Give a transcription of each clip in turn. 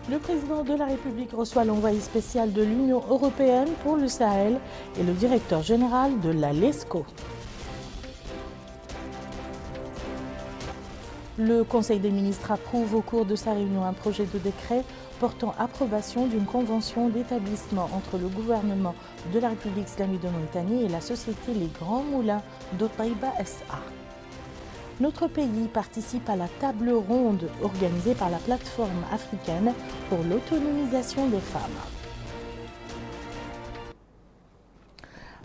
Le président de la République reçoit l'envoyé spécial de l'Union européenne pour le Sahel et le directeur général de la LESCO. Le Conseil des ministres approuve au cours de sa réunion un projet de décret portant approbation d'une convention d'établissement entre le gouvernement de la République islamique de Mauritanie et la société Les Grands Moulins d'Otaïba SA. Notre pays participe à la table ronde organisée par la plateforme africaine pour l'autonomisation des femmes.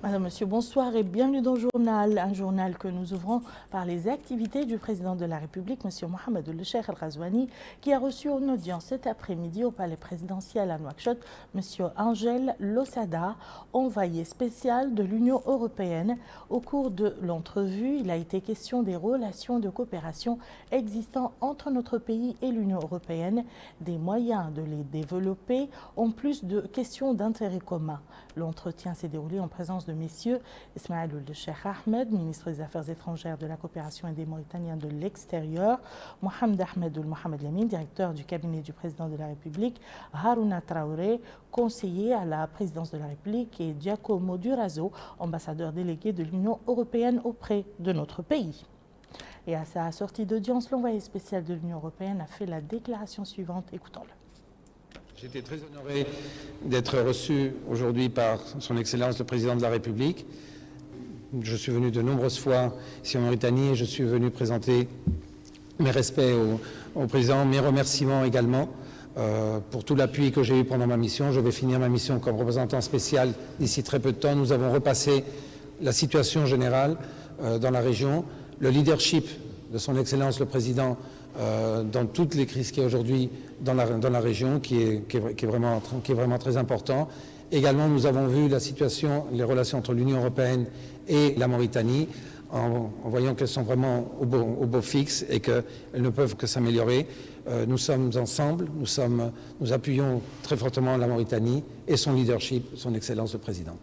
Madame, Monsieur, bonsoir et bienvenue dans le journal. Un journal que nous ouvrons par les activités du président de la République, Monsieur Mohamed El-Cheikh El-Ghazouani, qui a reçu en audience cet après-midi au palais présidentiel à Nouakchott, Monsieur Angel Losada, envoyé spécial de l'Union européenne. Au cours de l'entrevue, il a été question des relations de coopération existant entre notre pays et l'Union européenne, des moyens de les développer, en plus de questions d'intérêt commun. L'entretien s'est déroulé en présence de messieurs Ismaël El-Cheikh Ahmed, ministre des Affaires étrangères, de la coopération et des Mauritaniens de l'extérieur, Mohamed Ahmed Mohamed Lamine, directeur du cabinet du président de la République, Harouna Traoré, conseiller à la présidence de la République, et Giacomo Durazo, ambassadeur délégué de l'Union européenne auprès de notre pays. Et à sa sortie d'audience, l'envoyé spécial de l'Union européenne a fait la déclaration suivante. Écoutons-le. J'étais très honoré d'être reçu aujourd'hui par son Excellence le Président de la République. Je suis venu de nombreuses fois ici en Mauritanie et je suis venu présenter mes respects au Président, mes remerciements également pour tout l'appui que j'ai eu pendant ma mission. Je vais finir ma mission comme représentant spécial d'ici très peu de temps. Nous avons repassé la situation générale dans la région, le leadership de son Excellence le Président dans toutes les crises qu'il y a aujourd'hui dans la région, qui est vraiment très important. Également, nous avons vu la situation, les relations entre l'Union européenne et la Mauritanie, en voyant qu'elles sont vraiment au beau fixe et qu'elles ne peuvent que s'améliorer. Nous sommes ensemble, nous appuyons très fortement la Mauritanie et son leadership, son Excellence le Président.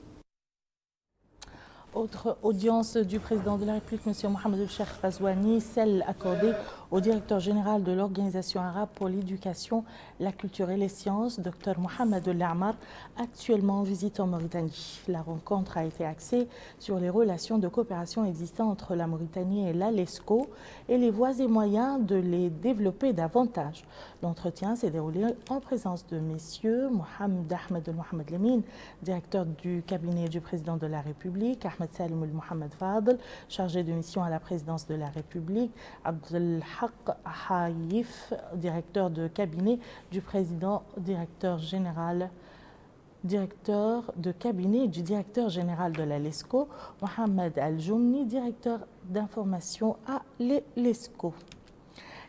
Autre audience du président de la République, M. Mohamed El-Cheikh El-Ghazouani, celle accordée au directeur général de l'Organisation arabe pour l'éducation, la culture et les sciences, Dr Mohamed El-Amar, actuellement en visite en Mauritanie. La rencontre a été axée sur les relations de coopération existantes entre la Mauritanie et la LESCO et les voies et moyens de les développer davantage. L'entretien s'est déroulé en présence de messieurs Mohamed Ahmed Mohamed Lamine, directeur du cabinet du président de la République, Ahmed Salim Mohamed Fadel, chargé de mission à la présidence de la République, Abdelhaq Haïf, directeur de cabinet du président, directeur de cabinet du directeur général de la LESCO, Mohamed Al-Joumni, directeur d'information à l'ESCO.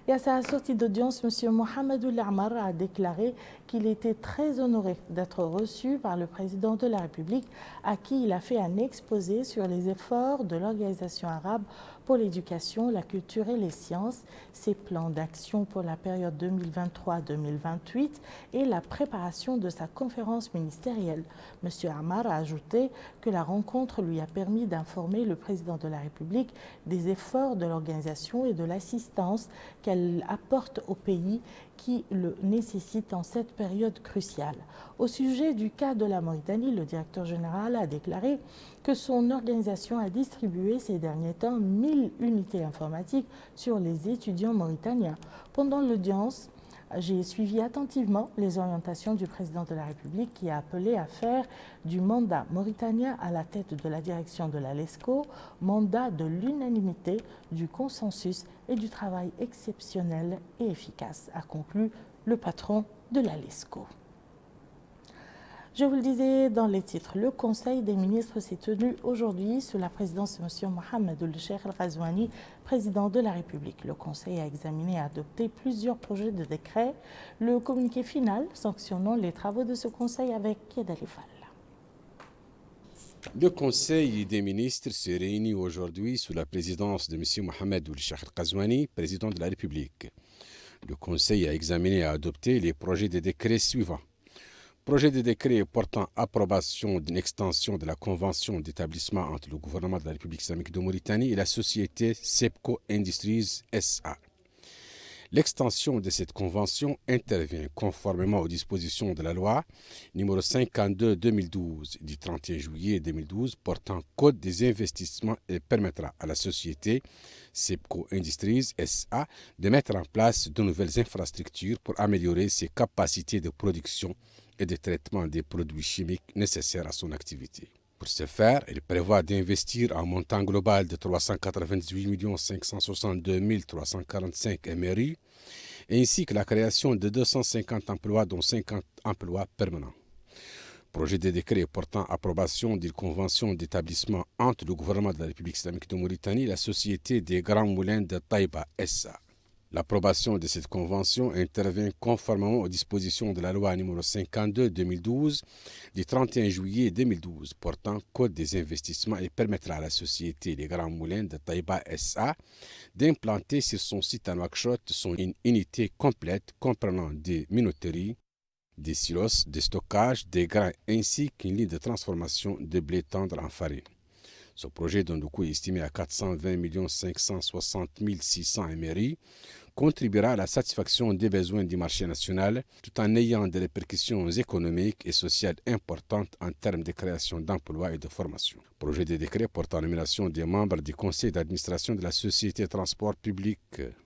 Et à sa sortie d'audience, M. Mohamed El-Amar a déclaré qu'il était très honoré d'être reçu par le président de la République, à qui il a fait un exposé sur les efforts de l'Organisation arabe pour l'éducation, la culture et les sciences, ses plans d'action pour la période 2023-2028 et la préparation de sa conférence ministérielle. M. Amar a ajouté que la rencontre lui a permis d'informer le président de la République des efforts de l'organisation et de l'assistance qu'elle apporte au pays qui le nécessite en cette période cruciale. Au sujet du cas de la Mauritanie, le directeur général a déclaré que son organisation a distribué ces derniers temps 1000 unités informatiques sur les étudiants mauritaniens. Pendant l'audience, j'ai suivi attentivement les orientations du président de la République qui a appelé à faire du mandat mauritanien à la tête de la direction de la LESCO, mandat de l'unanimité, du consensus et du travail exceptionnel et efficace, a conclu le patron de la LESCO. Je vous le disais dans les titres, le Conseil des ministres s'est tenu aujourd'hui sous la présidence de M. Mohamed El-Cheikh El-Ghazouani, président de la République. Le Conseil a examiné et adopté plusieurs projets de décret. Le communiqué final sanctionnant les travaux de ce Conseil avec Yed Alifal. Le Conseil des ministres se réunit aujourd'hui sous la présidence de M. Mohamed El-Cheikh El-Ghazouani, président de la République. Le Conseil a examiné et adopté les projets de décret suivants. Projet de décret portant approbation d'une extension de la convention d'établissement entre le gouvernement de la République islamique de Mauritanie et la société SEPCO Industries SA. L'extension de cette convention intervient conformément aux dispositions de la loi numéro 52/2012 du 31 juillet 2012 portant Code des investissements et permettra à la société SEPCO Industries SA de mettre en place de nouvelles infrastructures pour améliorer ses capacités de production et de traitement des produits chimiques nécessaires à son activité. Pour ce faire, il prévoit d'investir un montant global de 398 562 345 MRI, ainsi que la création de 250 emplois, dont 50 emplois permanents. Projet de décret portant approbation d'une convention d'établissement entre le gouvernement de la République islamique de Mauritanie et la Société des Grands Moulins de Taïba SA. L'approbation de cette convention intervient conformément aux dispositions de la loi numéro 52/2012 du 31 juillet 2012 portant Code des investissements et permettra à la Société des Grands Moulins de Taïba SA d'implanter sur son site à Nouakchott son unité complète comprenant des minoteries, des silos de stockage, des grains ainsi qu'une ligne de transformation de blé tendre en farine. Ce projet, dont le coût est estimé à 420 560 600 MRI, contribuera à la satisfaction des besoins du marché national tout en ayant des répercussions économiques et sociales importantes en termes de création d'emplois et de formation. Projet de décret portant nomination des membres du conseil d'administration de la Société de transport public.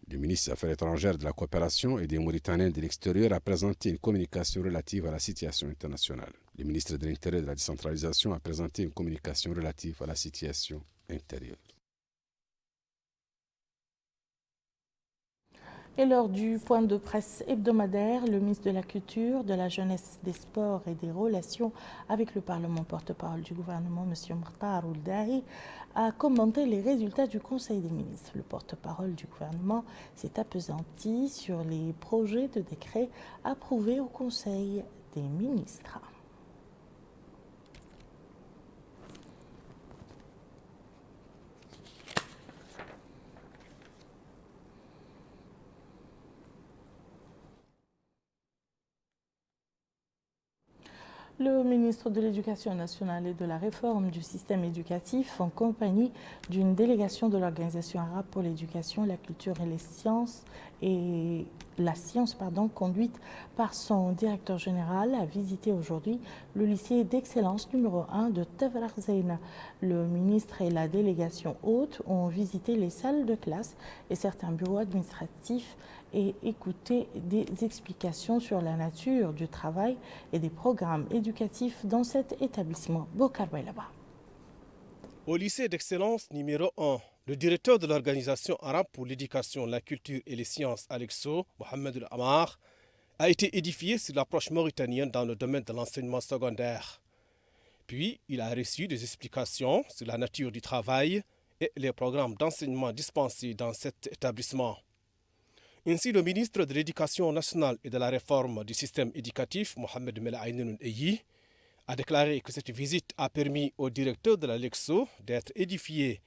Le ministre des Affaires étrangères, de la coopération et des Mauritaniens de l'extérieur a présenté une communication relative à la situation internationale. Le ministre de l'Intérieur et de la décentralisation a présenté une communication relative à la situation intérieure. Et lors du point de presse hebdomadaire, le ministre de la Culture, de la Jeunesse, des Sports et des Relations avec le Parlement, porte-parole du gouvernement, M. Mokhtar Ould Dahi, a commenté les résultats du Conseil des ministres. Le porte-parole du gouvernement s'est appesanti sur les projets de décret approuvés au Conseil des ministres. Le ministre de l'Éducation nationale et de la réforme du système éducatif, en compagnie d'une délégation de l'Organisation arabe pour l'éducation, la culture et la science, conduite par son directeur général, a visité aujourd'hui le lycée d'excellence numéro 1 de Tafrakh Zeina. Le ministre et la délégation hôte ont visité les salles de classe et certains bureaux administratifs et écouté des explications sur la nature du travail et des programmes éducatifs dans cet établissement. Bokar Bailaba. Au lycée d'excellence numéro 1, le directeur de l'Organisation arabe pour l'éducation, la culture et les sciences, Alexo, Mohamed El-Amar, a été édifié sur l'approche mauritanienne dans le domaine de l'enseignement secondaire. Puis, il a reçu des explications sur la nature du travail et les programmes d'enseignement dispensés dans cet établissement. Ainsi, le ministre de l'Éducation nationale et de la réforme du système éducatif, Mohamed Melaïnoun Eyi, a déclaré que cette visite a permis au directeur de la LEXO d'être édifié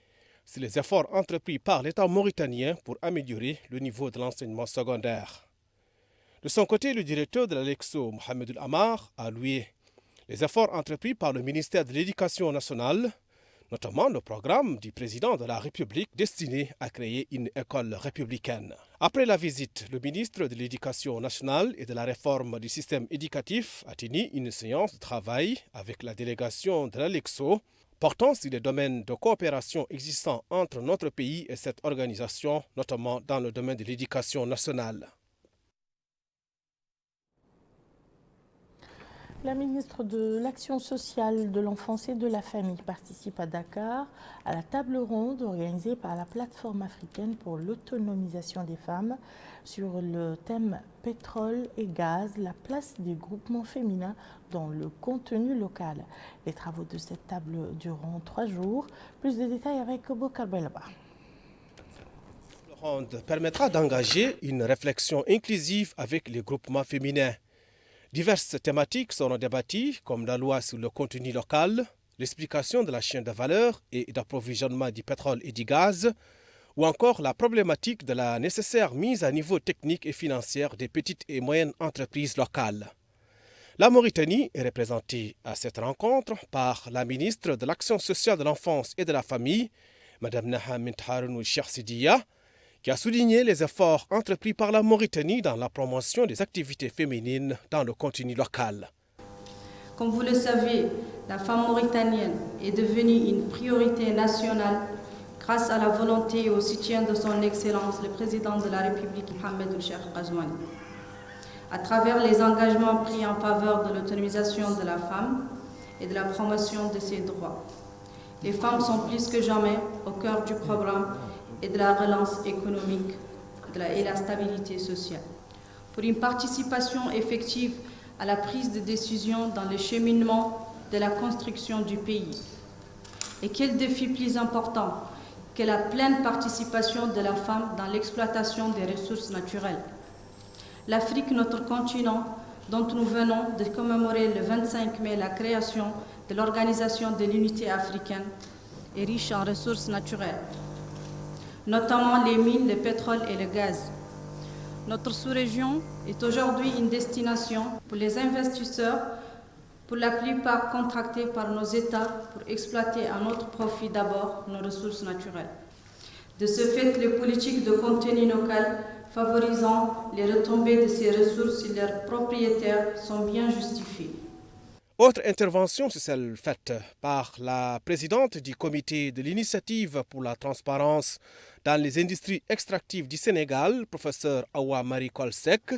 sur les efforts entrepris par l'État mauritanien pour améliorer le niveau de l'enseignement secondaire. De son côté, le directeur de la LEXO, Mohamed El-Amar, a loué les efforts entrepris par le ministère de l'Éducation nationale, notamment le programme du président de la République destiné à créer une école républicaine. Après la visite, le ministre de l'Éducation nationale et de la réforme du système éducatif a tenu une séance de travail avec la délégation de la LEXO portant sur les domaines de coopération existants entre notre pays et cette organisation, notamment dans le domaine de l'éducation nationale. La ministre de l'Action sociale, de l'enfance et de la famille participe à Dakar à la table ronde organisée par la plateforme africaine pour l'autonomisation des femmes sur le thème pétrole et gaz, la place des groupements féminins dans le contenu local. Les travaux de cette table dureront 3 jours. Plus de détails avec Bokar Bailaba. La table ronde permettra d'engager une réflexion inclusive avec les groupements féminins. Diverses thématiques seront débattues, comme la loi sur le contenu local, l'explication de la chaîne de valeur et d'approvisionnement du pétrole et du gaz, ou encore la problématique de la nécessaire mise à niveau technique et financière des petites et moyennes entreprises locales. La Mauritanie est représentée à cette rencontre par la ministre de l'Action sociale de l'enfance et de la famille, Mme Naha Mintharoun Cheikh Sidiya, qui a souligné les efforts entrepris par la Mauritanie dans la promotion des activités féminines dans le contenu local. Comme vous le savez, la femme mauritanienne est devenue une priorité nationale grâce à la volonté et au soutien de son Excellence le Président de la République, Mohamed El-Cheikh Ghazouani. À travers les engagements pris en faveur de l'autonomisation de la femme et de la promotion de ses droits, les femmes sont plus que jamais au cœur du programme et de la relance économique et la stabilité sociale. Pour une participation effective à la prise de décision dans le cheminement de la construction du pays. Et quel défi plus important que la pleine participation de la femme dans l'exploitation des ressources naturelles. L'Afrique, notre continent, dont nous venons de commémorer le 25 mai la création de l'Organisation de l'Unité africaine, est riche en ressources naturelles, notamment les mines, le pétrole et le gaz. Notre sous-région est aujourd'hui une destination pour les investisseurs, pour la plupart contractés par nos États pour exploiter à notre profit d'abord nos ressources naturelles. De ce fait, les politiques de contenu local favorisant les retombées de ces ressources et leurs propriétaires sont bien justifiées. Autre intervention, c'est celle faite par la présidente du comité de l'initiative pour la transparence dans les industries extractives du Sénégal, professeur Awa Marie Kolsek,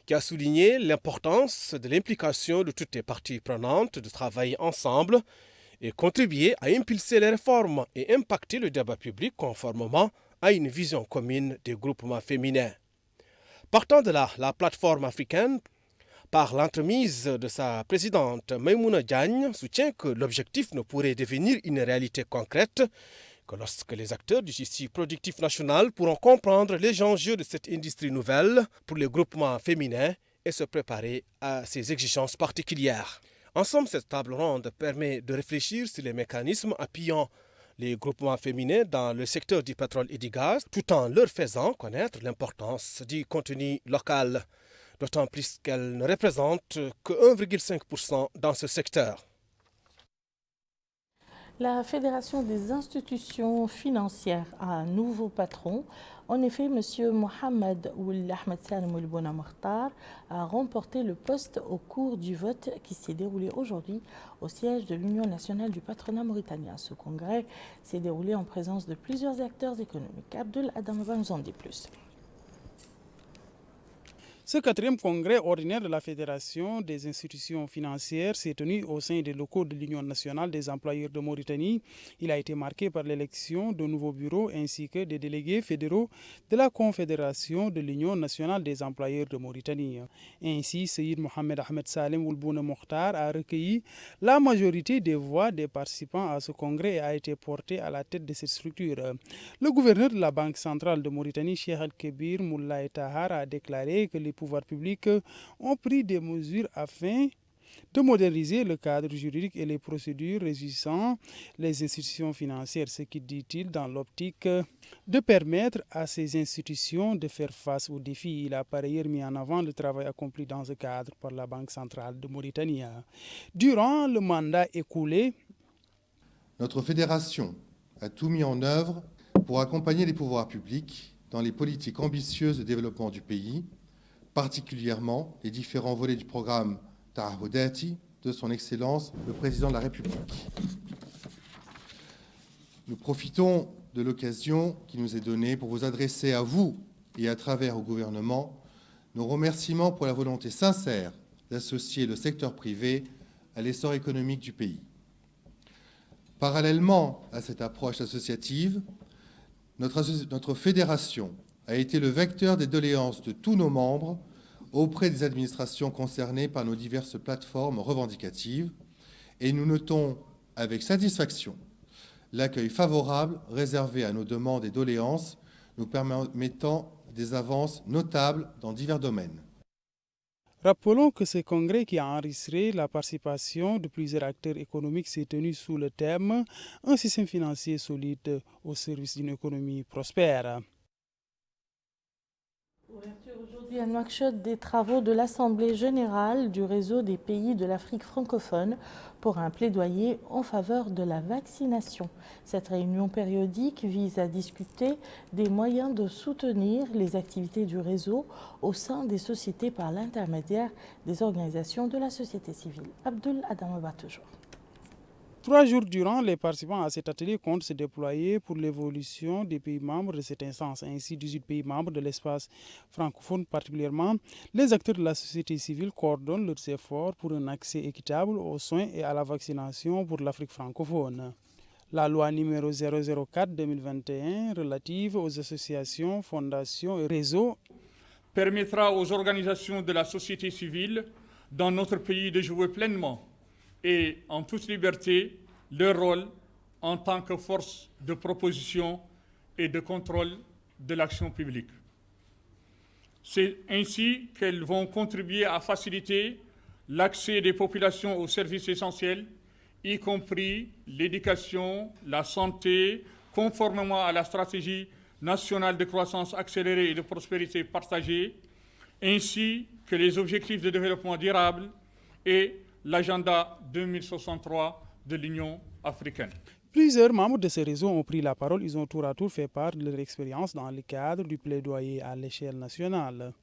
qui a souligné l'importance de l'implication de toutes les parties prenantes de travailler ensemble et contribuer à impulser les réformes et impacter le débat public conformément à une vision commune des groupements féminins. Partant de là, la plateforme africaine, par l'entremise de sa présidente Maïmouna Diagne, soutient que l'objectif ne pourrait devenir une réalité concrète que lorsque les acteurs du tissu productif national pourront comprendre les enjeux de cette industrie nouvelle pour les groupements féminins et se préparer à ces exigences particulières. En somme, cette table ronde permet de réfléchir sur les mécanismes appuyant les groupements féminins dans le secteur du pétrole et du gaz, tout en leur faisant connaître l'importance du contenu local, d'autant plus qu'elles ne représentent que 1,5% dans ce secteur. La Fédération des institutions financières a un nouveau patron. En effet, M. Mohamed Ould Ahmed Salim Ould Bouna Mokhtar a remporté le poste au cours du vote qui s'est déroulé aujourd'hui au siège de l'Union nationale du patronat mauritanien. Ce congrès s'est déroulé en présence de plusieurs acteurs économiques. Abdul Adamova nous en dit plus. Ce 4e congrès ordinaire de la Fédération des institutions financières s'est tenu au sein des locaux de l'Union nationale des employeurs de Mauritanie. Il a été marqué par l'élection de nouveaux bureaux ainsi que des délégués fédéraux de la Confédération de l'Union nationale des employeurs de Mauritanie. Ainsi, Seyyid Mohamed Ahmed Salim Ould Bouna Mokhtar a recueilli la majorité des voix des participants à ce congrès et a été porté à la tête de cette structure. Le gouverneur de la Banque centrale de Mauritanie, Cheikh Al-Kébir Moulay Tahar, a déclaré que les pouvoirs publics ont pris des mesures afin de moderniser le cadre juridique et les procédures régissant les institutions financières, ce qui, dit-il, dans l'optique de permettre à ces institutions de faire face aux défis. Il a par ailleurs mis en avant le travail accompli dans ce cadre par la Banque centrale de Mauritanie. Durant le mandat écoulé, notre fédération a tout mis en œuvre pour accompagner les pouvoirs publics dans les politiques ambitieuses de développement du pays, particulièrement les différents volets du programme Tahahoudati de son Excellence le Président de la République. Nous profitons de l'occasion qui nous est donnée pour vous adresser à vous et à travers au gouvernement nos remerciements pour la volonté sincère d'associer le secteur privé à l'essor économique du pays. Parallèlement à cette approche associative, notre fédération a été le vecteur des doléances de tous nos membres auprès des administrations concernées par nos diverses plateformes revendicatives et nous notons avec satisfaction l'accueil favorable réservé à nos demandes et doléances nous permettant des avances notables dans divers domaines. Rappelons que ce congrès qui a enregistré la participation de plusieurs acteurs économiques s'est tenu sous le thème « Un système financier solide au service d'une économie prospère ». Ouverture aujourd'hui à Nouakchott des travaux de l'Assemblée générale du réseau des pays de l'Afrique francophone pour un plaidoyer en faveur de la vaccination. Cette réunion périodique vise à discuter des moyens de soutenir les activités du réseau au sein des sociétés par l'intermédiaire des organisations de la société civile. Abdul Adamaba toujours. 3 jours durant, les participants à cet atelier comptent se déployer pour l'évolution des pays membres de cette instance, ainsi 18 pays membres de l'espace francophone particulièrement. Les acteurs de la société civile coordonnent leurs efforts pour un accès équitable aux soins et à la vaccination pour l'Afrique francophone. La loi numéro 004-2021 relative aux associations, fondations et réseaux permettra aux organisations de la société civile dans notre pays de jouer pleinement et en toute liberté leur rôle en tant que force de proposition et de contrôle de l'action publique. C'est ainsi qu'elles vont contribuer à faciliter l'accès des populations aux services essentiels, y compris l'éducation, la santé, conformément à la stratégie nationale de croissance accélérée et de prospérité partagée, ainsi que les objectifs de développement durable et l'agenda 2063 de l'Union africaine. Plusieurs membres de ce réseau ont pris la parole. Ils ont tour à tour fait part de leur expérience dans le cadre du plaidoyer à l'échelle nationale.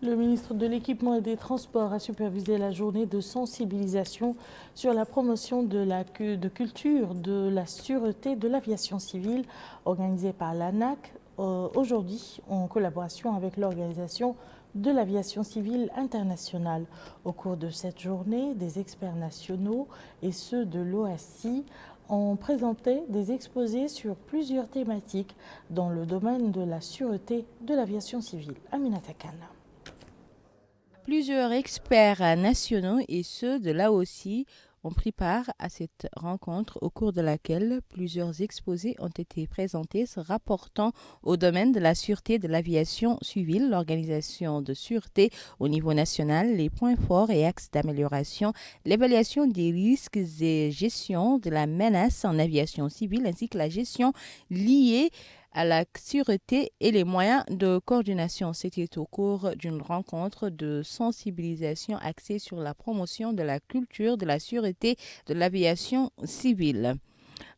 Le ministre de l'Équipement et des Transports a supervisé la journée de sensibilisation sur la promotion de la culture de la sûreté de l'aviation civile organisée par l'ANAC aujourd'hui en collaboration avec l'organisation de l'aviation civile internationale. Au cours de cette journée, des experts nationaux et ceux de l'OACI ont présenté des exposés sur plusieurs thématiques dans le domaine de la sûreté de l'aviation civile. Aminata Khan. Plusieurs experts nationaux et ceux de l'AOCI ont pris part à cette rencontre au cours de laquelle plusieurs exposés ont été présentés se rapportant au domaine de la sûreté de l'aviation civile, l'organisation de sûreté au niveau national, les points forts et axes d'amélioration, l'évaluation des risques et gestion de la menace en aviation civile ainsi que la gestion liée à la sûreté et les moyens de coordination. C'était au cours d'une rencontre de sensibilisation axée sur la promotion de la culture de la sûreté de l'aviation civile.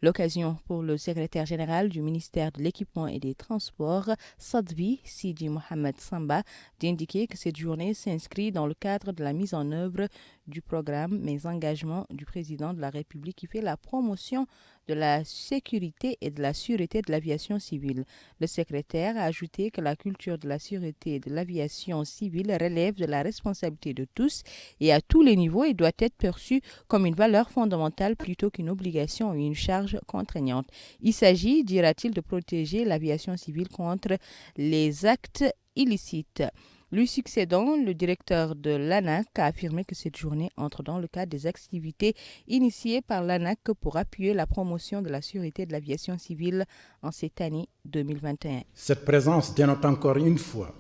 L'occasion pour le secrétaire général du ministère de l'Équipement et des Transports, Sadvi Sidi Mohamed Samba, d'indiquer que cette journée s'inscrit dans le cadre de la mise en œuvre du programme Mes engagements du président de la République qui fait la promotion de la sécurité et de la sûreté de l'aviation civile. Le secrétaire a ajouté que la culture de la sûreté de l'aviation civile relève de la responsabilité de tous et à tous les niveaux et doit être perçue comme une valeur fondamentale plutôt qu'une obligation ou une charge contraignante. Il s'agit, dira-t-il, de protéger l'aviation civile contre les actes illicites. Lui succédant, le directeur de l'ANAC a affirmé que cette journée entre dans le cadre des activités initiées par l'ANAC pour appuyer la promotion de la sûreté de l'aviation civile en cette année 2021. Cette présence dénote encore une fois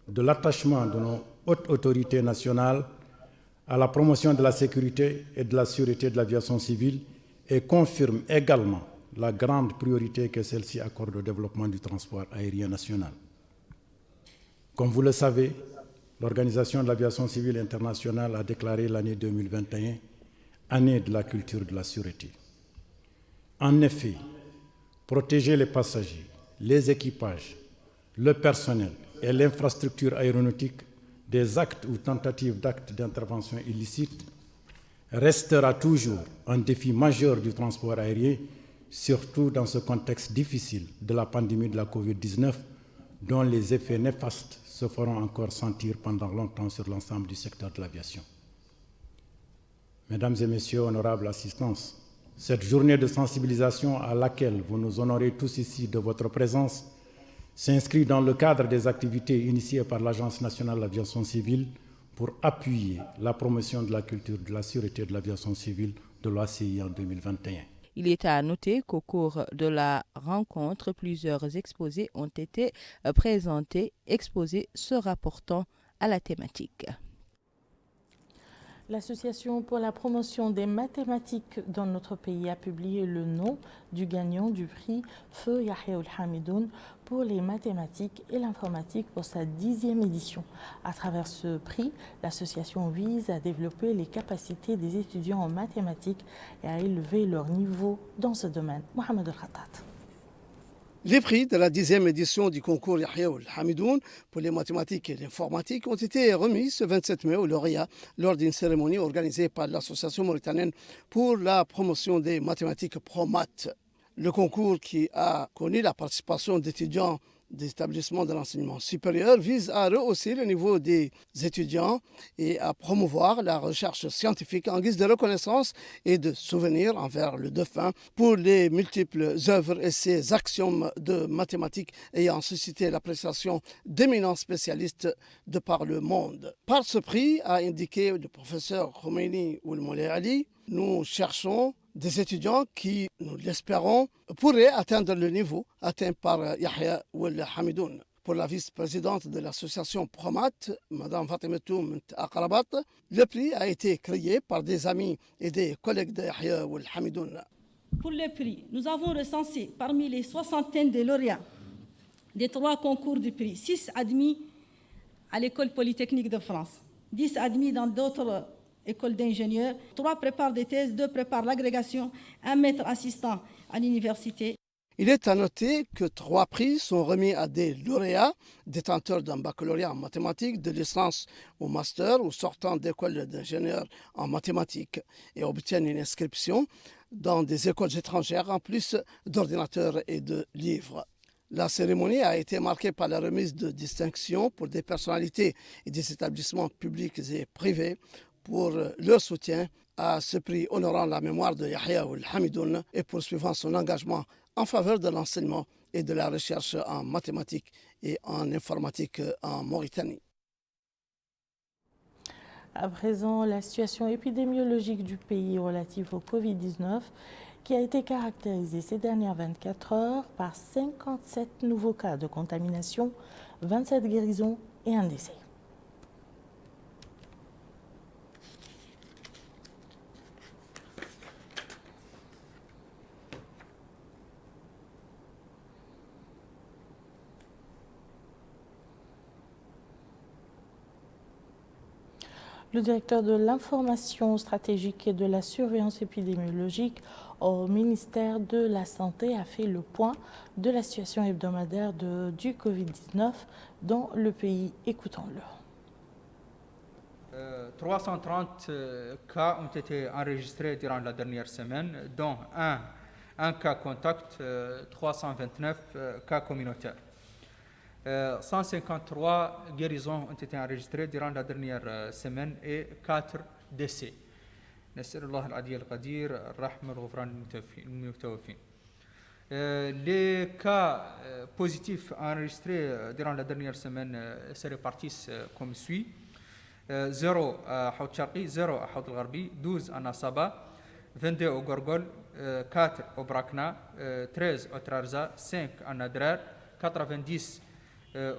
de l'attachement de nos hautes autorités nationales à la promotion de la sécurité et de la sûreté de l'aviation civile et confirme également la grande priorité que celle-ci accorde au développement du transport aérien national. Comme vous le savez, l'Organisation de l'aviation civile internationale a déclaré l'année 2021 année de la culture de la sûreté. En effet, protéger les passagers, les équipages, le personnel et l'infrastructure aéronautique des actes ou tentatives d'actes d'intervention illicite restera toujours un défi majeur du transport aérien, surtout dans ce contexte difficile de la pandémie de la COVID-19, dont les effets néfastes se feront encore sentir pendant longtemps sur l'ensemble du secteur de l'aviation. Mesdames et messieurs, honorables assistances, cette journée de sensibilisation à laquelle vous nous honorez tous ici de votre présence s'inscrit dans le cadre des activités initiées par l'Agence nationale de l'aviation civile pour appuyer la promotion de la culture de la sûreté de l'aviation civile de l'OACI en 2021. Il est à noter qu'au cours de la rencontre, plusieurs exposés ont été présentés, exposés se rapportant à la thématique. L'Association pour la promotion des mathématiques dans notre pays a publié le nom du gagnant du prix Feu Yahya Hamidoun pour les mathématiques et l'informatique pour sa 10e édition. À travers ce prix, l'association vise à développer les capacités des étudiants en mathématiques et à élever leur niveau dans ce domaine. Mohamed El-Khattat. Les prix de la 10e édition du concours Yahya Hamidoun pour les mathématiques et l'informatique ont été remis ce 27 mai aux lauréats lors d'une cérémonie organisée par l'Association mauritanienne pour la promotion des mathématiques ProMat. Le concours, qui a connu la participation d'étudiants des établissements de l'enseignement supérieur, vise à rehausser le niveau des étudiants et à promouvoir la recherche scientifique en guise de reconnaissance et de souvenir envers le défunt pour les multiples œuvres et ses axiomes de mathématiques ayant suscité l'appréciation d'éminents spécialistes de par le monde. Par ce prix, a indiqué le professeur Khomeini Oulmoulay Ali, nous cherchons des étudiants qui, nous l'espérons, pourraient atteindre le niveau atteint par Yahya Hamidoun. Pour la vice-présidente de l'association ProMat, Mme Fatimatou Ment Aqrabat, le prix a été créé par des amis et des collègues de Yahya Hamidoun. Pour le prix, nous avons recensé parmi les soixantaines de lauréats des 3 concours du prix, 6 admis à l'École polytechnique de France, 10 admis dans d'autres école d'ingénieurs, 3 préparent des thèses, 2 préparent l'agrégation, 1 maître assistant à l'université. Il est à noter que 3 prix sont remis à des lauréats, détenteurs d'un baccalauréat en mathématiques, de licence au master ou sortant d'écoles d'ingénieurs en mathématiques et obtiennent une inscription dans des écoles étrangères en plus d'ordinateurs et de livres. La cérémonie a été marquée par la remise de distinctions pour des personnalités et des établissements publics et privés pour leur soutien à ce prix honorant la mémoire de Yahya Hamidoun et poursuivant son engagement en faveur de l'enseignement et de la recherche en mathématiques et en informatique en Mauritanie. À présent, la situation épidémiologique du pays relative au Covid-19 qui a été caractérisée ces dernières 24 heures par 57 nouveaux cas de contamination, 27 guérisons et un décès. Le directeur de l'information stratégique et de la surveillance épidémiologique au ministère de la Santé a fait le point de la situation hebdomadaire du Covid-19 dans le pays. Écoutons-le. 330 cas ont été enregistrés durant la dernière semaine, dont un cas contact, 329 cas communautaires. 153 guérisons ont été enregistrées durant la dernière semaine et 4 décès. Les cas positifs enregistrés durant la dernière semaine se répartissent comme suit. 0 à Haut Charqi, 0 à Haut al-Gharbi, 12 à Nasaba, 22 au Gorgol, 4 au Brakna, 13 au Trarza, 5 à Nadrar, 90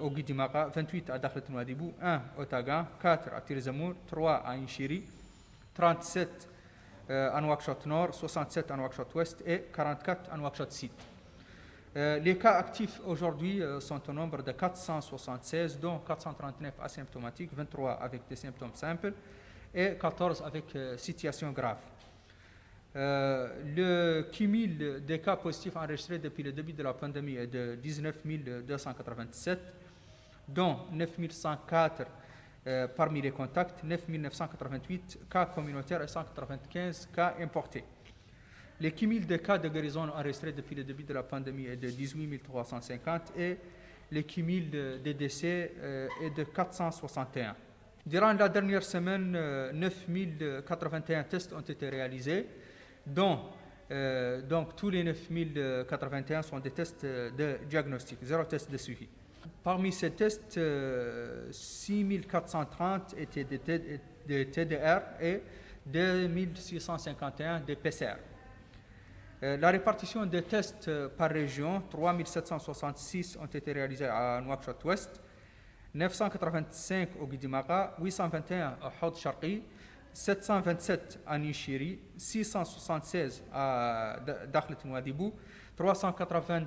au Guidimaka, 28 à Dakhlet Nouadhibou, 1 au Tagan, 4 à Tirzamour, 3 à Inchiri, 37 à Nouakchott Nord, 67 à Nouakchott Ouest et 44 à Nouakchott Sud. Les cas actifs aujourd'hui sont au nombre de 476, dont 439 asymptomatiques, 23 avec des symptômes simples et 14 avec situation grave. Le cumul des cas positifs enregistrés depuis le début de la pandémie est de 19 287, dont 9 104 parmi les contacts, 9 988 cas communautaires et 195 cas importés. Le cumul des cas de guérison enregistrés depuis le début de la pandémie est de 18 350 et le cumul des décès est de 461. Durant la dernière semaine, 9 081 tests ont été réalisés, dont donc tous les 9 081 sont des tests de diagnostic, 0 test de suivi. Parmi ces tests, 6 430 étaient des TDR et 2 651 des PCR. La répartition des tests par région, 3 766 ont été réalisés à Nouakchott Ouest, 985 au Guidimaka, 821 à Haut Charqi, 727 à Nishiri, 676 à Dakhlet Nouadhibou, 380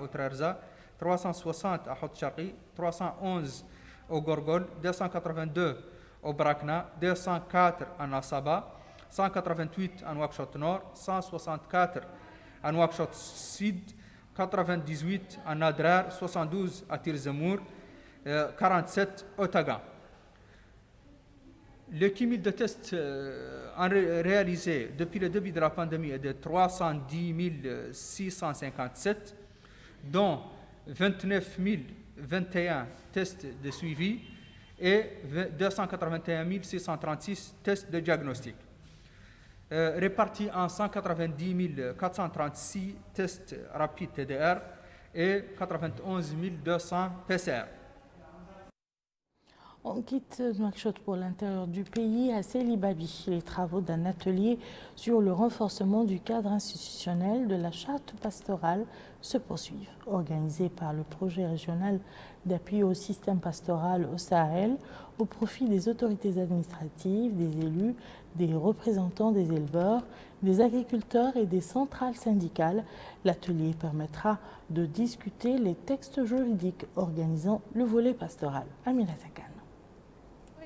au Trarza, 360 à Hot Sharqi, 311 au Gorgol, 282 au Brakna, 204 à Nasaba, 188 à Nouakchott Nord, 164 à Nouakchott Sud, 98 à Nadrar, 72 à Tirzemour, 47 au Tagan. Le cumul de tests réalisés depuis le début de la pandémie est de 310 657, dont 29 021 tests de suivi et 281 636 tests de diagnostic, répartis en 190 436 tests rapides TDR et 91 200 PCR. On quitte Nouakchott pour l'intérieur du pays à Sélibabi. Les travaux d'un atelier sur le renforcement du cadre institutionnel de la charte pastorale se poursuivent. Organisé par le projet régional d'appui au système pastoral au Sahel, au profit des autorités administratives, des élus, des représentants des éleveurs, des agriculteurs et des centrales syndicales, l'atelier permettra de discuter les textes juridiques organisant le volet pastoral. Amina Takan.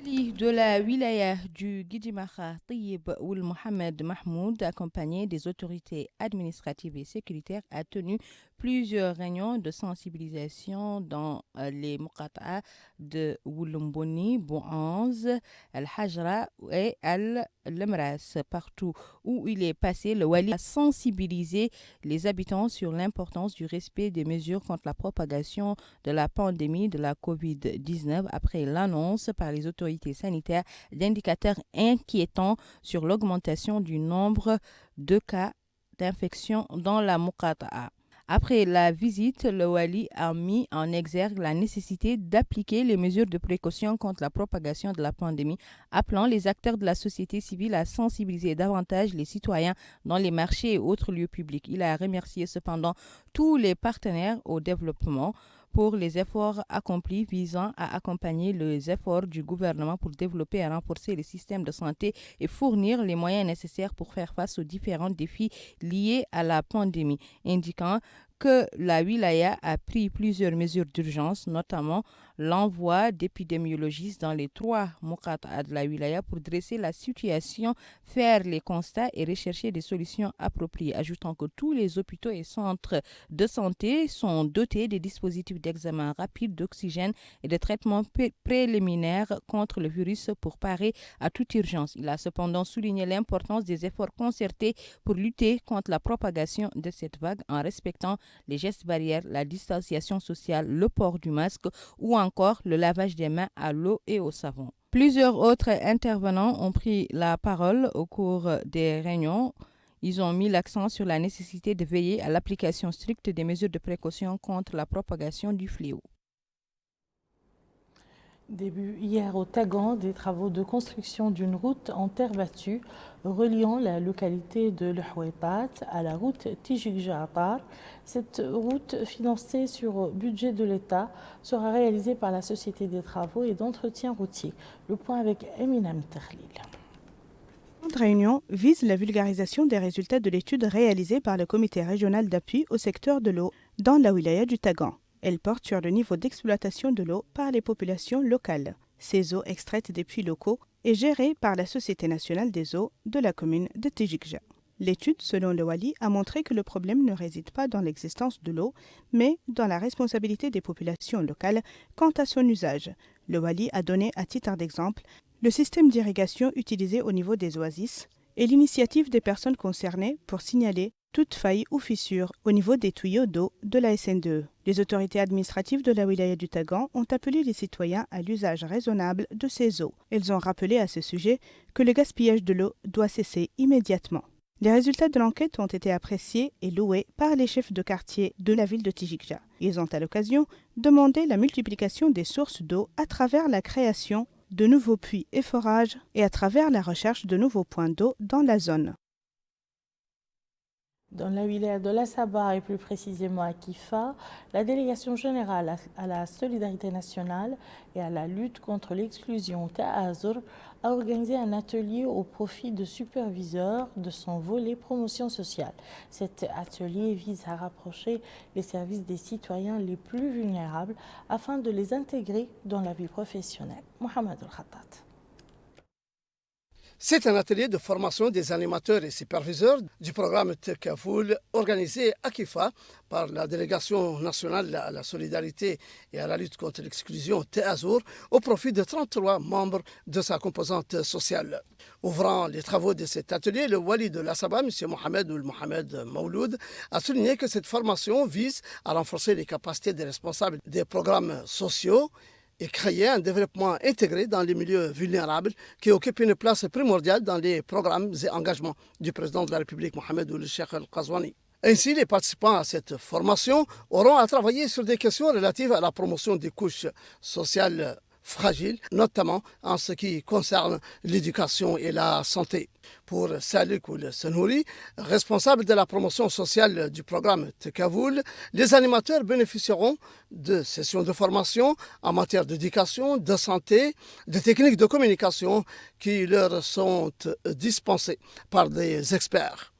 De la wilaya du Guidimaha Tayyib Oul Mohamed Mahmoud, accompagné des autorités administratives et sécuritaires, a tenu plusieurs réunions de sensibilisation dans les Muqata'a de Wulumboni, Bouanz, Al-Hajra et Al-Lemras. Partout où il est passé, le Wali a sensibilisé les habitants sur l'importance du respect des mesures contre la propagation de la pandémie de la COVID-19 après l'annonce par les autorités sanitaires d'indicateurs inquiétants sur l'augmentation du nombre de cas d'infection dans la Muqata'a. Après la visite, le Wali a mis en exergue la nécessité d'appliquer les mesures de précaution contre la propagation de la pandémie, appelant les acteurs de la société civile à sensibiliser davantage les citoyens dans les marchés et autres lieux publics. Il a remercié cependant tous les partenaires au développement pour les efforts accomplis visant à accompagner les efforts du gouvernement pour développer et renforcer les systèmes de santé et fournir les moyens nécessaires pour faire face aux différents défis liés à la pandémie, indiquant que la wilaya a pris plusieurs mesures d'urgence, notamment l'envoi d'épidémiologistes dans les 3 Muqata'a de la wilaya pour dresser la situation, faire les constats et rechercher des solutions appropriées, ajoutant que tous les hôpitaux et centres de santé sont dotés des dispositifs d'examen rapide d'oxygène et de traitement préliminaire contre le virus pour parer à toute urgence. Il a cependant souligné l'importance des efforts concertés pour lutter contre la propagation de cette vague en respectant les gestes barrières, la distanciation sociale, le port du masque ou encore le lavage des mains à l'eau et au savon. Plusieurs autres intervenants ont pris la parole au cours des réunions. Ils ont mis l'accent sur la nécessité de veiller à l'application stricte des mesures de précaution contre la propagation du fléau. Début hier au Tagan, des travaux de construction d'une route en terre battue reliant la localité de l'Houépat à la route Tijik-Jaatar. Cette route, financée sur budget de l'État, sera réalisée par la Société des travaux et d'entretien routier. Le point avec Emina Mterlil. Cette réunion vise la vulgarisation des résultats de l'étude réalisée par le Comité régional d'appui au secteur de l'eau dans la wilaya du Tagan. Elle porte sur le niveau d'exploitation de l'eau par les populations locales. Ces eaux extraites des puits locaux et gérées par la Société nationale des eaux de la commune de Tijikja. L'étude, selon le Wali, a montré que le problème ne réside pas dans l'existence de l'eau, mais dans la responsabilité des populations locales quant à son usage. Le Wali a donné à titre d'exemple le système d'irrigation utilisé au niveau des oasis et l'initiative des personnes concernées pour signaler toute faille ou fissure au niveau des tuyaux d'eau de la SN2. Les autorités administratives de la wilaya du Tagan ont appelé les citoyens à l'usage raisonnable de ces eaux. Elles ont rappelé à ce sujet que le gaspillage de l'eau doit cesser immédiatement. Les résultats de l'enquête ont été appréciés et loués par les chefs de quartier de la ville de Tijikja. Ils ont à l'occasion demandé la multiplication des sources d'eau à travers la création de nouveaux puits et forages et à travers la recherche de nouveaux points d'eau dans la zone. Dans la wilaya de la Sabah et plus précisément à Kifa, la délégation générale à la solidarité nationale et à la lutte contre l'exclusion Ta'azur a organisé un atelier au profit de superviseurs de son volet promotion sociale. Cet atelier vise à rapprocher les services des citoyens les plus vulnérables afin de les intégrer dans la vie professionnelle. Mohamed El-Khattat. C'est un atelier de formation des animateurs et superviseurs du programme Tekafoul organisé à Kifa par la délégation nationale à la solidarité et à la lutte contre l'exclusion Ta'azur au profit de 33 membres de sa composante sociale. Ouvrant les travaux de cet atelier, le wali de la Sabah, M. Mohamed Mauloud, a souligné que cette formation vise à renforcer les capacités des responsables des programmes sociaux et créer un développement intégré dans les milieux vulnérables qui occupent une place primordiale dans les programmes et engagements du président de la République, Mohamed Cheikh Al-Qazwani. Ainsi, les participants à cette formation auront à travailler sur des questions relatives à la promotion des couches sociales fragiles, notamment en ce qui concerne l'éducation et la santé. Pour Salik Oul Senouri, responsable de la promotion sociale du programme Tekavoul, les animateurs bénéficieront de sessions de formation en matière d'éducation, de santé, de techniques de communication qui leur sont dispensées par des experts.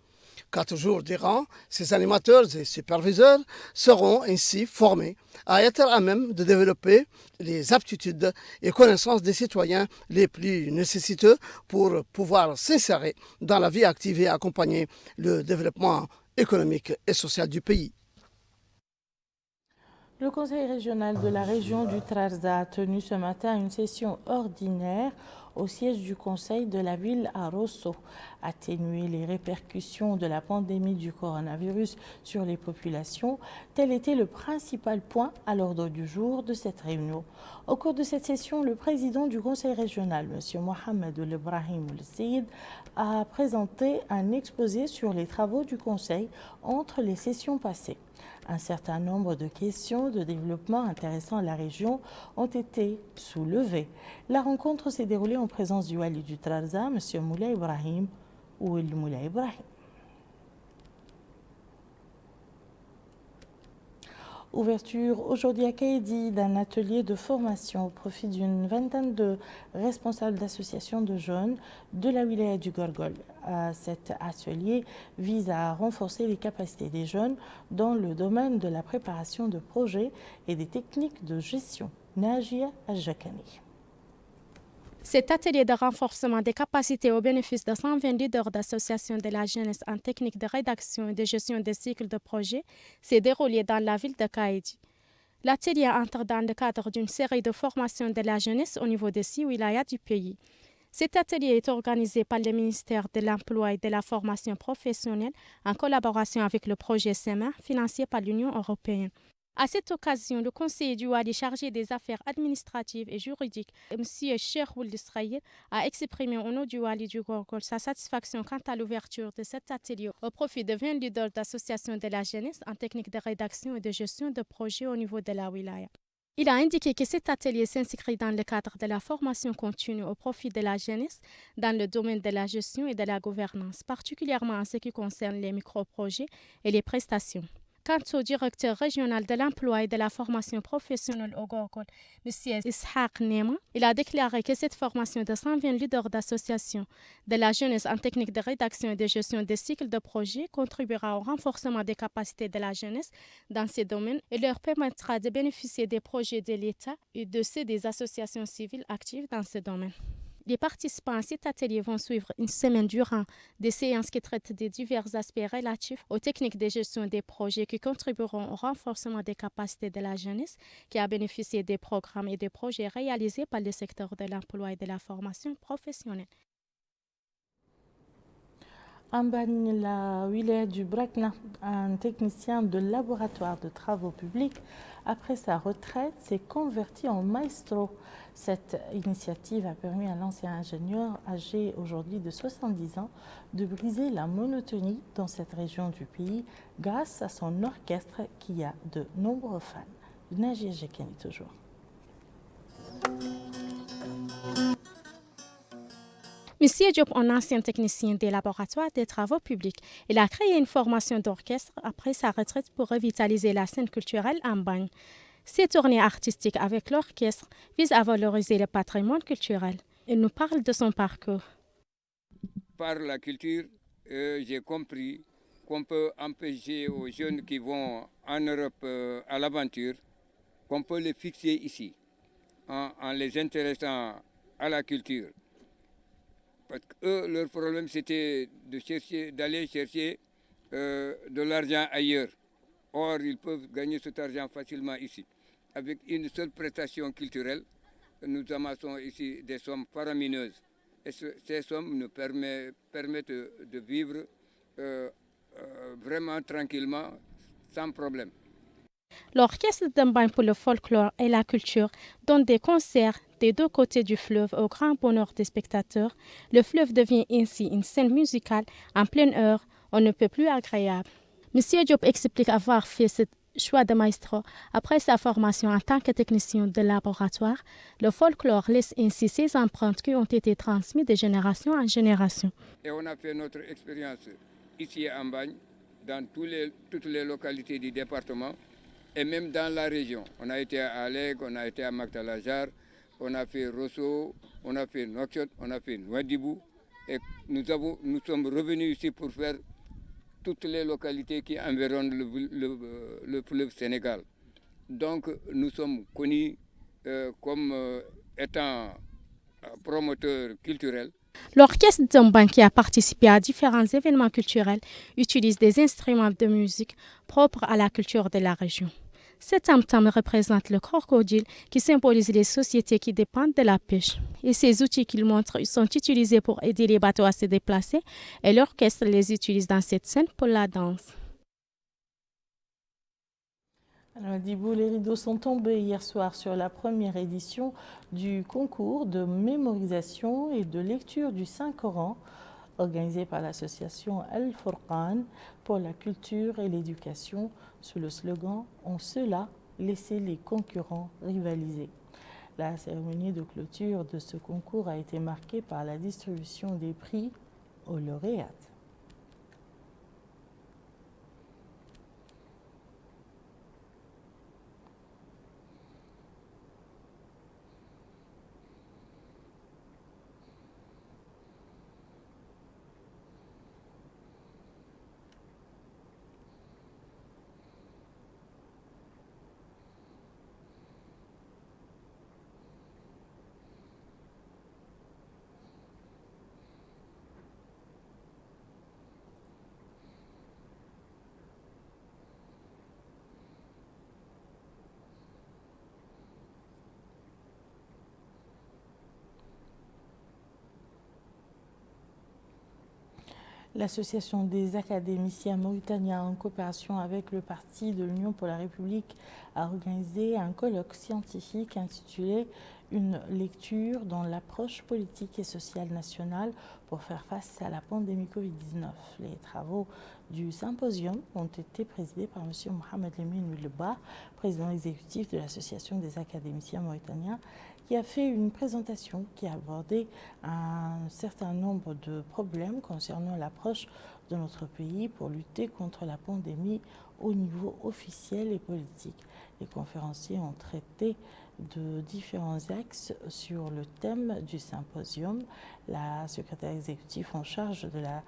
4 jours durant, ces animateurs et superviseurs seront ainsi formés à être à même de développer les aptitudes et connaissances des citoyens les plus nécessiteux pour pouvoir s'insérer dans la vie active et accompagner le développement économique et social du pays. Le Conseil régional de la région du Trarza a tenu ce matin une session ordinaire au siège du Conseil de la ville à Rosso. Atténuer les répercussions de la pandémie du coronavirus sur les populations, tel était le principal point à l'ordre du jour de cette réunion. Au cours de cette session, le président du Conseil régional, M. Mohamed Ibrahim El-Seyid, a présenté un exposé sur les travaux du Conseil entre les sessions passées. Un certain nombre de questions de développement intéressant la région ont été soulevées. La rencontre s'est déroulée en présence du wali du Trarza, M. Moulay Ibrahim ou El Moulay Ibrahim. Ouverture aujourd'hui à Kaidi d'un atelier de formation au profit d'une vingtaine de responsables d'associations de jeunes de la wilaya du Gorgol. Cet atelier vise à renforcer les capacités des jeunes dans le domaine de la préparation de projets et des techniques de gestion. Najia Al-Jakani. Cet atelier de renforcement des capacités au bénéfice de 120 leaders d'associations de la jeunesse en technique de rédaction et de gestion des cycles de projets s'est déroulé dans la ville de Kaïdi. L'atelier entre dans le cadre d'une série de formations de la jeunesse au niveau des 6 wilayas du pays. Cet atelier est organisé par le ministère de l'Emploi et de la Formation professionnelle en collaboration avec le projet SEMA financé par l'Union européenne. À cette occasion, le conseiller du wali chargé des affaires administratives et juridiques, M. Cheikh Ould Israël, a exprimé au nom du wali du Gorgol sa satisfaction quant à l'ouverture de cet atelier au profit de 20 leaders d'associations de la jeunesse en technique de rédaction et de gestion de projets au niveau de la wilaya. Il a indiqué que cet atelier s'inscrit dans le cadre de la formation continue au profit de la jeunesse dans le domaine de la gestion et de la gouvernance, particulièrement en ce qui concerne les micro-projets et les prestations. Quant au directeur régional de l'emploi et de la formation professionnelle au Gorgol, M. Ishaq Nema, il a déclaré que cette formation de 120 leaders d'associations de la jeunesse en technique de rédaction et de gestion des cycles de projets contribuera au renforcement des capacités de la jeunesse dans ces domaines et leur permettra de bénéficier des projets de l'État et de ceux des associations civiles actives dans ce domaine. Les participants à cet atelier vont suivre une semaine durant des séances qui traitent des divers aspects relatifs aux techniques de gestion des projets qui contribueront au renforcement des capacités de la jeunesse qui a bénéficié des programmes et des projets réalisés par le secteur de l'emploi et de la formation professionnelle. Ambani, la wilaya du Brakna, un technicien de laboratoire de travaux publics, après sa retraite, s'est converti en maestro. Cette initiative a permis à l'ancien ingénieur, âgé aujourd'hui de 70 ans, de briser la monotonie dans cette région du pays grâce à son orchestre qui a de nombreux fans. Najia Jekani toujours. M. Monsieur Diop, un ancien technicien des laboratoires des travaux publics, il a créé une formation d'orchestre après sa retraite pour revitaliser la scène culturelle en Bagne. Ces tournées artistiques avec l'orchestre visent à valoriser le patrimoine culturel. Il nous parle de son parcours. Par la culture, j'ai compris qu'on peut empêcher aux jeunes qui vont en Europe à l'aventure, qu'on peut les fixer ici, en les intéressant à la culture. Parce que leur problème, c'était d'aller chercher de l'argent ailleurs. Or, ils peuvent gagner cet argent facilement ici. Avec une seule prestation culturelle, nous amassons ici des sommes faramineuses. Et ces sommes nous permettent de vivre vraiment tranquillement, sans problème. L'orchestre d'Ambagne pour le folklore et la culture donne des concerts des deux côtés du fleuve au grand bonheur des spectateurs. Le fleuve devient ainsi une scène musicale en pleine heure, on ne peut plus agréable. Monsieur Diop explique avoir fait ce choix de maestro après sa formation en tant que technicien de laboratoire. Le folklore laisse ainsi ses empreintes qui ont été transmises de génération en génération. Et on a fait notre expérience ici à Ambagne, dans toutes les localités du département et même dans la région. On a été à Alec, on a été à Makdalajar, on a fait Rosso, on a fait Nouakchott, on a fait Nouadhibou. Et nous sommes revenus ici pour faire toutes les localités qui environnent le fleuve Sénégal. Donc nous sommes connus comme étant promoteurs culturels. L'orchestre d'Ambagne, qui a participé à différents événements culturels, utilise des instruments de musique propres à la culture de la région. Cet tam-tam représente le crocodile qui symbolise les sociétés qui dépendent de la pêche. Et ces outils qu'il montre sont utilisés pour aider les bateaux à se déplacer et l'orchestre les utilise dans cette scène pour la danse. Alors, Dibou, les rideaux sont tombés hier soir sur la première édition du concours de mémorisation et de lecture du Saint-Coran organisé par l'association Al-Furqan pour la culture et l'éducation sous le slogan « On se l'a laissé les concurrents rivaliser ». La cérémonie de clôture de ce concours a été marquée par la distribution des prix aux lauréates. L'Association des académiciens mauritaniens, en coopération avec le Parti de l'Union pour la République, a organisé un colloque scientifique intitulé « Une lecture dans l'approche politique et sociale nationale pour faire face à la pandémie Covid-19 ». Les travaux du symposium ont été présidés par M. Mohamed Lemine Wilba, président exécutif de l'Association des académiciens mauritaniens, qui a fait une présentation qui a abordé un certain nombre de problèmes concernant l'approche de notre pays pour lutter contre la pandémie au niveau officiel et politique. Les conférenciers ont traité de différents axes sur le thème du symposium. La secrétaire exécutive en charge de la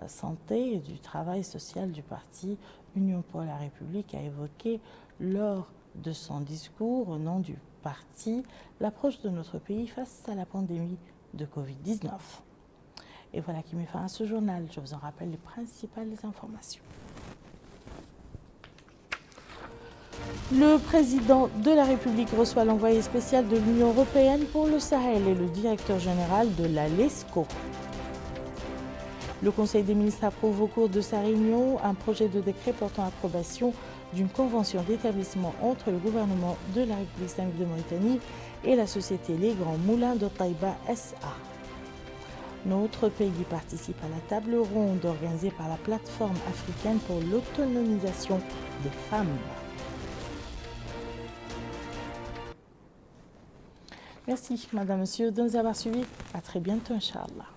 santé et du travail social du parti Union pour la République a évoqué lors de son discours au nom du parti l'approche de notre pays face à la pandémie de Covid-19. Et voilà qui met fin à ce journal. Je vous en rappelle les principales informations. Le président de la République reçoit l'envoyé spécial de l'Union européenne pour le Sahel et le directeur général de la LESCO. Le Conseil des ministres approuve au cours de sa réunion un projet de décret portant approbation d'une convention d'établissement entre le gouvernement de la République islamique de Mauritanie et la société Les Grands Moulins de Taïba SA. Notre pays participe à la table ronde organisée par la plateforme africaine pour l'autonomisation des femmes. Merci, Madame, Monsieur, de nous avoir suivis. À très bientôt, Inch'Allah.